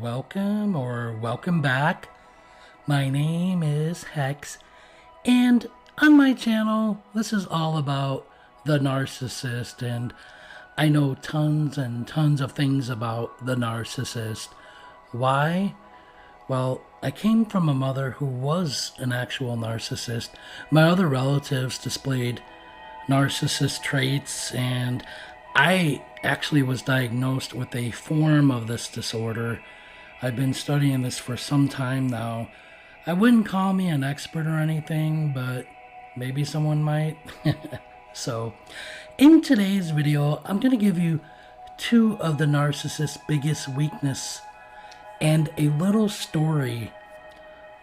welcome or welcome back. My name is Hex, and on my channel, this is all about the narcissist, and I know tons and tons of things about the narcissist. Why? Well, I came from a mother who was an actual narcissist. My other relatives displayed narcissist traits, and I actually was diagnosed with a form of this disorder. I've been studying this for some time now. I wouldn't call me an expert or anything, but maybe someone might. So, in today's video, I'm going to give you two of the narcissist's biggest weaknesses and a little story.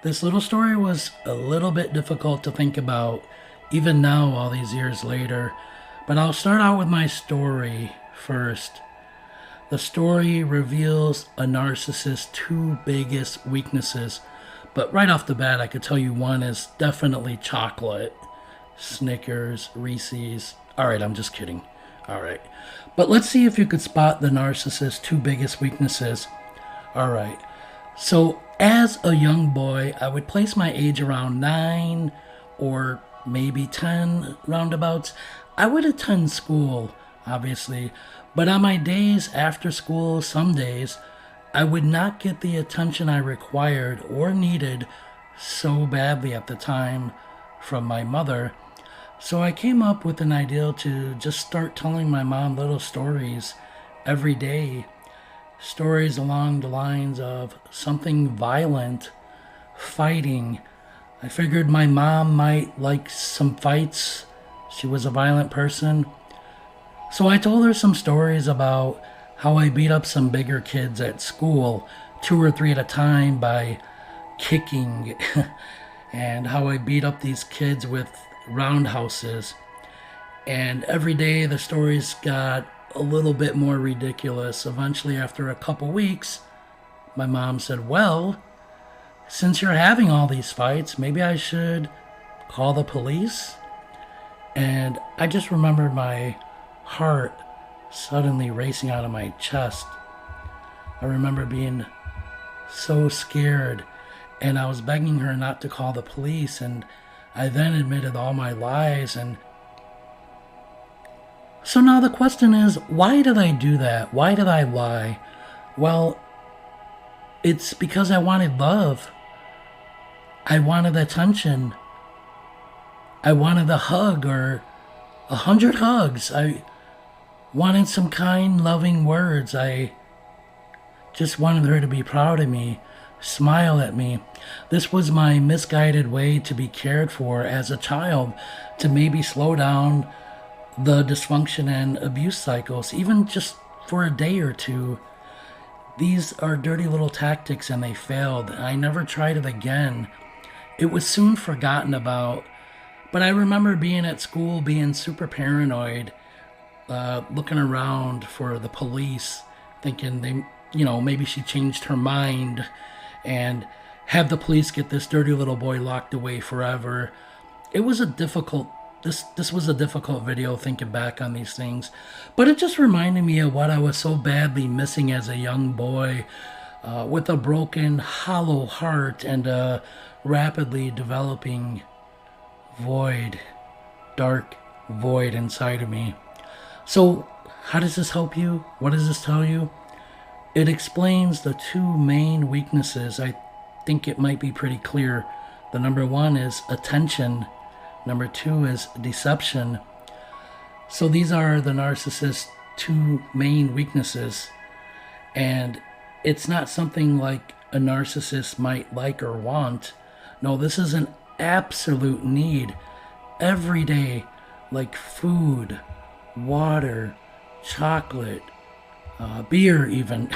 This little story was a little bit difficult to think about, even now, all these years later. But I'll start out with my story first. The story reveals a narcissist's two biggest weaknesses. But right off the bat, I could tell you one is definitely chocolate. Snickers, Reese's. Alright, I'm just kidding. Alright. But let's see if you could spot the narcissist's two biggest weaknesses. Alright. So, as a young boy, I would place my age around 9 or maybe 10 roundabouts. I would attend school, obviously, but on my days after school, some days, I would not get the attention I required or needed so badly at the time from my mother. So I came up with an idea to just start telling my mom little stories every day. Stories along the lines of something violent, fighting. I figured my mom might like some fights. She was a violent person. So I told her some stories about how I beat up some bigger kids at school, 2 or 3 at a time, by kicking, and how I beat up these kids with roundhouses. And every day the stories got a little bit more ridiculous. Eventually, after a couple weeks, my mom said, well, since you're having all these fights, maybe I should call the police? And I just remembered my heart suddenly racing out of my chest. I remember being so scared, and I was begging her not to call the police, and I then admitted all my lies. And so now the question is, why did I do that? Why did I lie? Well, it's because I wanted love. I wanted attention. I wanted a hug or 100 hugs. I wanted some kind, loving words. I just wanted her to be proud of me, smile at me. This was my misguided way to be cared for as a child, to maybe slow down the dysfunction and abuse cycles, even just for a day or two. These are dirty little tactics, and they failed. I never tried it again. It was soon forgotten about. But I remember being at school, being super paranoid, looking around for the police, thinking maybe she changed her mind, and have the police get this dirty little boy locked away forever. It was a difficult, this was a difficult video thinking back on these things, but it just reminded me of what I was so badly missing as a young boy, with a broken, hollow heart and a rapidly developing void, dark void inside of me. So, how does this help you? What does this tell you? It explains the two main weaknesses. I think it might be pretty clear. The number one is attention. Number two is deception. So these are the narcissist's two main weaknesses. And it's not something like a narcissist might like or want. No, this is an absolute need. Every day, like food, water, chocolate, beer even.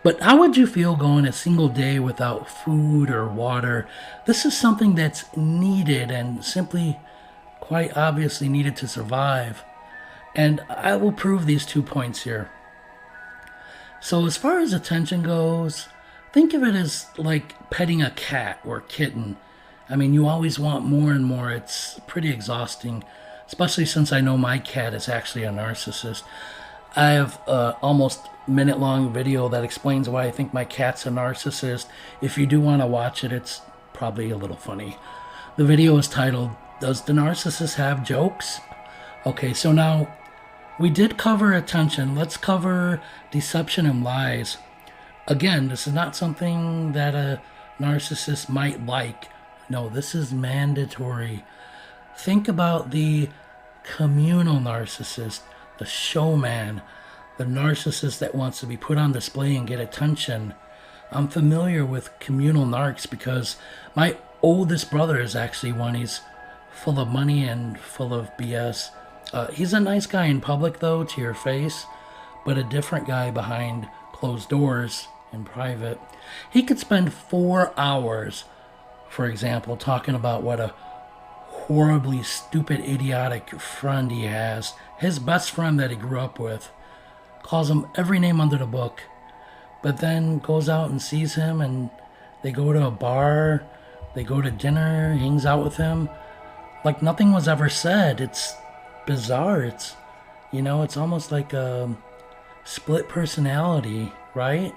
But how would you feel going a single day without food or water? This is something that's needed and simply, quite obviously needed to survive. And I will prove these 2 points here. So as far as attention goes, think of it as like petting a cat or kitten. I mean, you always want more and more. It's pretty exhausting, especially since I know my cat is actually a narcissist. I have almost minute-long video that explains why I think my cat's a narcissist. If you do want to watch it, it's probably a little funny. The video is titled, "Does the Narcissist Have Jokes?" Okay, so now we did cover attention. Let's cover deception and lies. Again, this is not something that a narcissist might like. No, this is mandatory. Think about the communal narcissist, the showman, the narcissist that wants to be put on display and get attention. I'm familiar with communal narcs because my oldest brother is actually one. He's full of money and full of BS. He's a nice guy in public, though, to your face, but a different guy behind closed doors in private. He could spend 4 hours, for example, talking about what a horribly stupid, idiotic friend he has. His best friend that he grew up with. Calls him every name under the book, but then goes out and sees him, and they go to a bar, they go to dinner, hangs out with him, like nothing was ever said. It's bizarre. It's, it's almost like a split personality, right?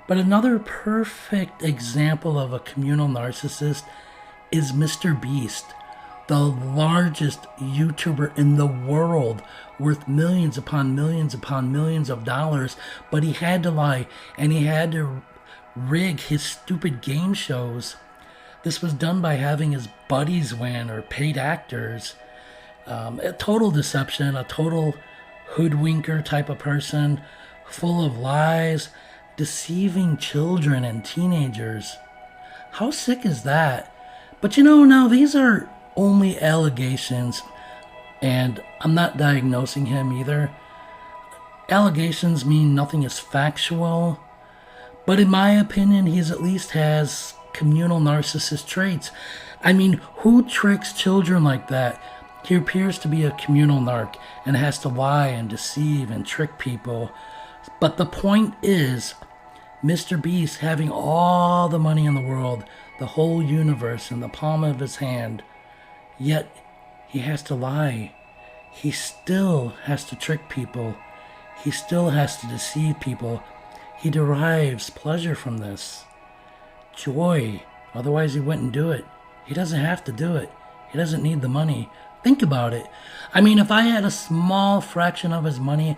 But another perfect example of a communal narcissist is Mr. Beast, the largest YouTuber in the world, worth millions upon millions of dollars, but he had to lie, and he had to rig his stupid game shows. This was done by having his buddies win, or paid actors. A total deception, a total hoodwinker type of person, full of lies, deceiving children and teenagers. How sick is that? But now these are only allegations, and I'm not diagnosing him either. Allegations mean nothing is factual, but in my opinion, he at least has communal narcissist traits. I mean, who tricks children like that? He appears to be a communal narc and has to lie and deceive and trick people. But the point is, Mr. Beast, having all the money in the world, the whole universe in the palm of his hand, yet he has to lie. He still has to trick people. He still has to deceive people. He derives pleasure from this. Joy. Otherwise he wouldn't do it. He doesn't have to do it. He doesn't need the money. Think about it. I mean, if I had a small fraction of his money,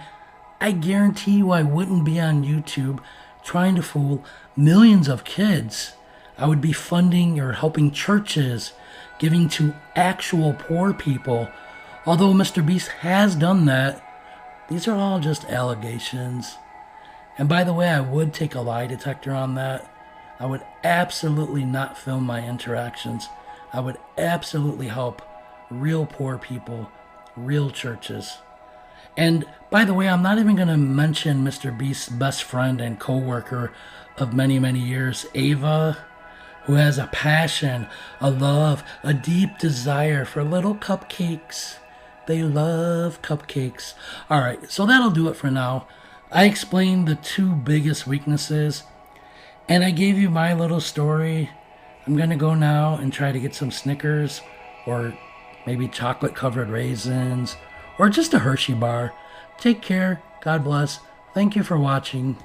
I guarantee you I wouldn't be on YouTube trying to fool millions of kids. I would be funding or helping churches, giving to actual poor people. Although Mr. Beast has done that, these are all just allegations. And by the way, I would take a lie detector on that. I would absolutely not film my interactions. I would absolutely help real poor people, real churches. And by the way, I'm not even going to mention Mr. Beast's best friend and co-worker of many, many years, Ava, who has a passion, a love, a deep desire for little cupcakes. They love cupcakes. All right, so that'll do it for now. I explained the 2 biggest weaknesses, and I gave you my little story. I'm going to go now and try to get some Snickers, or maybe chocolate-covered raisins, or just a Hershey bar. Take care. God bless. Thank you for watching.